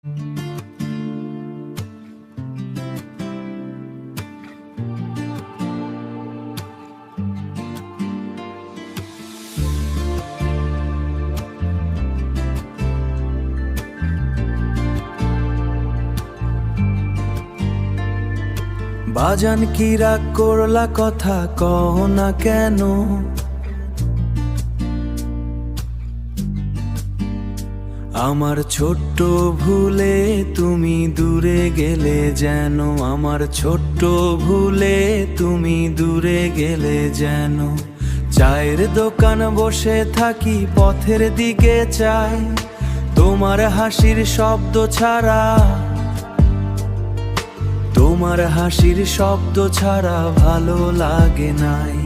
বাজান কি রাগ করলা, কথা কও না কেন? আমার ছোট্ট ভুলে তুমি দূরে গেলে যেন, আমার ছোট্ট ভুলে তুমি দূরে গেলে যেন। চায়ের দোকান বসে থাকি, পথের দিকে চাই, তোমার হাসির শব্দ ছাড়া, তোমার হাসির শব্দ ছাড়া ভালো লাগে নাই।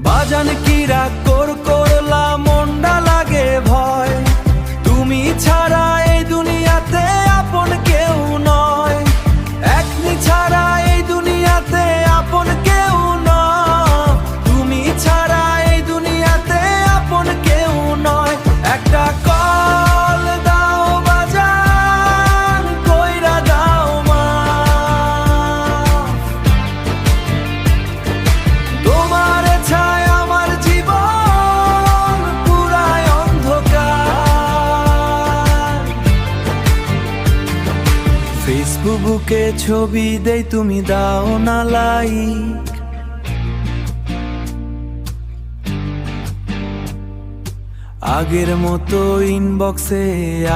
বাজান কি রাগ করলা, মনটা লাগে ভয়, তুমি ছাড়া এই দুনিয়াতে আপন কেউ নয়, একনি ছাড়া এই দুনিয়াতে আপন কেউ নয়, তুমি ছাড়া এই দুনিয়াতে আপন কেউ নয়। একটা কল দাও বাজান, কইরা দাও মা, তোমার ছায় আমার জীবন পুরাই অন্ধকার। ফেসবুকে ছবি দেই, তুমি দাও না লাইক, আগের মতো ইনবক্সে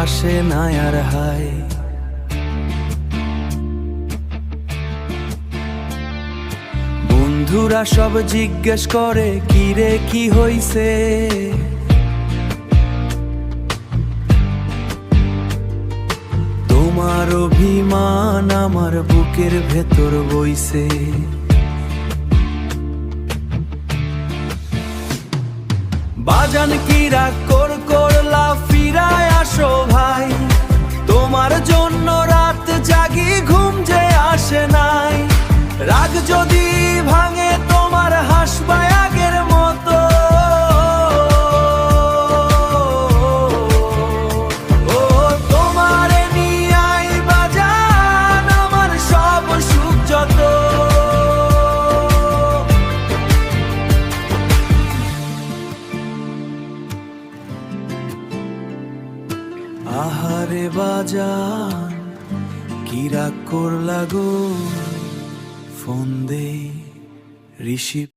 আসে না আর হাই। বন্ধুরা সব জিজ্ঞেস করে কিরে কি হইছে, তোমার অভিমান আমার বুকের ভেতর বইছে। বাজান কি রাগ করলা, ফিরায় আসো ভাই, তোমার জন্য রাত জাগি, ঘুম যে আসে নাই। রাগ যদি ভাঙে তোমার, হাসবা আগের মতো, ও তোমারে নিয়াই বাজান আমার সব সুখ যত। আহারে বাজান কি রাগ করলা গো, ফোন দে ঋষি।